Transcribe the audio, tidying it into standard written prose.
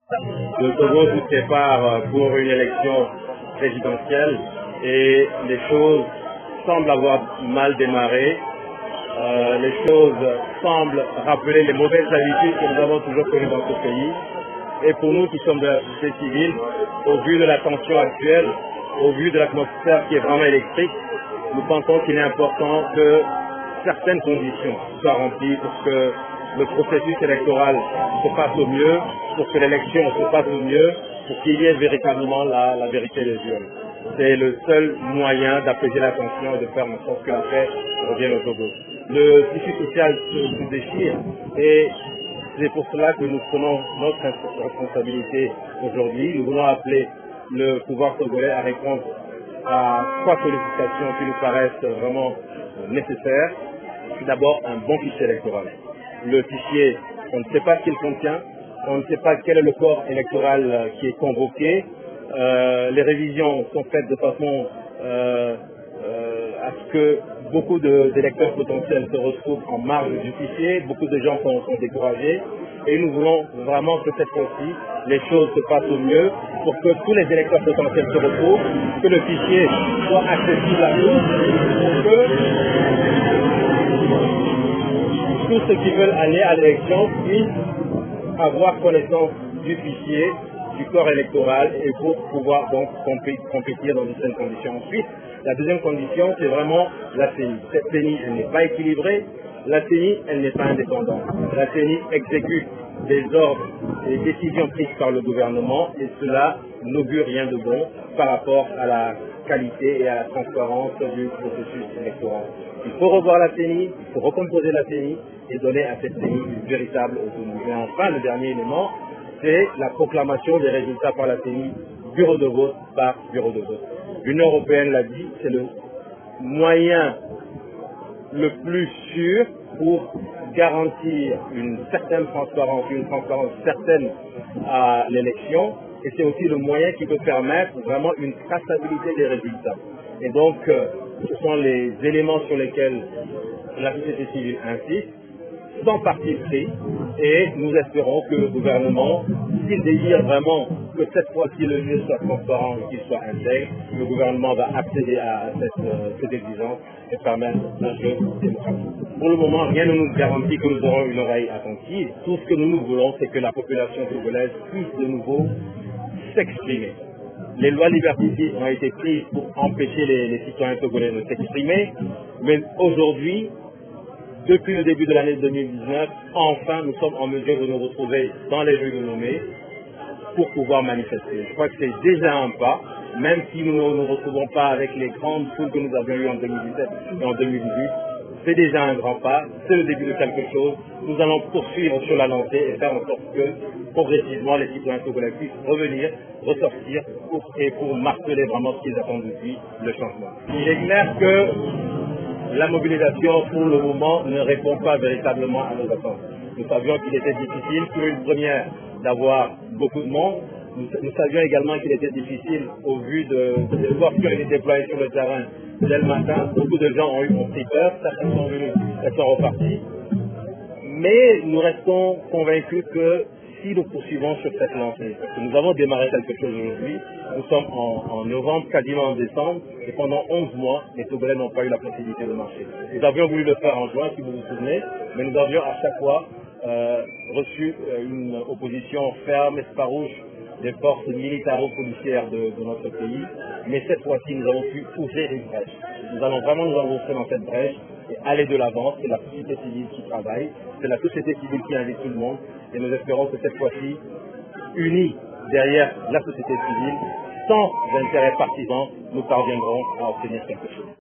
Le Togo se prépare pour une élection présidentielle et les choses semblent avoir mal démarré. Les choses semblent rappeler les mauvaises habitudes que nous avons toujours connues dans ce pays. Et pour nous qui sommes de la société civile, au vu de la tension actuelle, au vu de l'atmosphère qui est vraiment électrique, nous pensons qu'il est important que certaines conditions soient remplies pour que le processus électoral se passe au mieux, pour que l'élection se passe au mieux, pour qu'il y ait véritablement la vérité des urnes. C'est le seul moyen d'apaiser la tension et de faire en sorte que la paix revienne au Togo. Le tissu social se déchire et c'est pour cela que nous prenons notre responsabilité aujourd'hui. Nous voulons appeler le pouvoir togolais à répondre à 3 sollicitations qui nous paraissent vraiment nécessaires. D'abord, un bon fichier électoral. Le fichier, on ne sait pas ce qu'il contient, on ne sait pas quel est le corps électoral qui est convoqué. Les révisions sont faites de façon à ce que beaucoup d'électeurs potentiels se retrouvent en marge du fichier. Beaucoup de gens sont découragés. Et nous voulons vraiment que cette fois-ci, les choses se passent au mieux pour que tous les électeurs potentiels se retrouvent, que le fichier soit accessible à tous, pour que tous ceux qui veulent aller à l'élection puissent avoir connaissance du fichier, du corps électoral et pour pouvoir donc compétir dans de certaines conditions. Ensuite, la deuxième condition, c'est vraiment la CENI. Cette CENI, elle n'est pas équilibrée. La CENI, elle n'est pas indépendante. La CENI exécute des ordres et des décisions prises par le gouvernement et cela n'augure rien de bon par rapport à la qualité et à la transparence du processus électoral. Il faut revoir la CENI, il faut recomposer la CENI et donner à cette CENI une véritable autonomie. Et enfin, le dernier élément, c'est la proclamation des résultats par la CENI, bureau de vote par bureau de vote. L'Union européenne l'a dit, c'est le moyen le plus sûr pour garantir une certaine transparence, une transparence certaine à l'élection, et c'est aussi le moyen qui peut permettre vraiment une traçabilité des résultats. Et donc, ce sont les éléments sur lesquels la société civile insiste, sans parti pris, et nous espérons que le gouvernement, s'il désire vraiment que cette fois-ci le jeu soit transparent et qu'il soit intègre, le gouvernement va accéder à cette exigence et permettre un jeu démocratique. Pour le moment, rien ne nous garantit que nous aurons une oreille attentive. Tout ce que nous voulons, c'est que la population togolaise puisse de nouveau s'exprimer. Les lois liberticides ont été prises pour empêcher les citoyens togolais de s'exprimer, mais aujourd'hui, depuis le début de l'année 2019, enfin, nous sommes en mesure de nous retrouver dans les rues de Lomé pour pouvoir manifester. Je crois que c'est déjà un pas, même si nous ne nous retrouvons pas avec les grandes foules que nous avions eues en 2017 et en 2018. C'est déjà un grand pas, c'est le début de quelque chose. Nous allons poursuivre sur la lancée et faire en sorte que, progressivement, les citoyens togolais puissent revenir, ressortir pour marteler vraiment ce qu'ils attendent depuis le changement. Il est clair que la mobilisation, pour le moment, ne répond pas véritablement à nos attentes. Nous savions qu'il était difficile, pour une première, d'avoir beaucoup de monde. Nous savions également qu'il était difficile, au vu des forces qui ont été déployées sur le terrain dès le matin. Beaucoup de gens ont pris peur, certains sont venus, elles sont repartis. Mais nous restons convaincus que si nous poursuivons sur cette lancée, parce que nous avons démarré quelque chose aujourd'hui, nous sommes en novembre, quasiment en décembre, et pendant 11 mois, les Togolais n'ont pas eu la possibilité de marcher. Nous avions voulu le faire en juin, si vous vous souvenez, mais nous avions à chaque fois reçu une opposition ferme et farouche des forces militaro-policières de notre pays, mais cette fois-ci, nous avons pu ouvrir une brèche. Nous allons vraiment nous engager dans cette brèche et aller de l'avant. C'est la société civile qui travaille, c'est la société civile qui invite tout le monde, et nous espérons que cette fois-ci, unis derrière la société civile, sans intérêt partisan, nous parviendrons à obtenir quelque chose.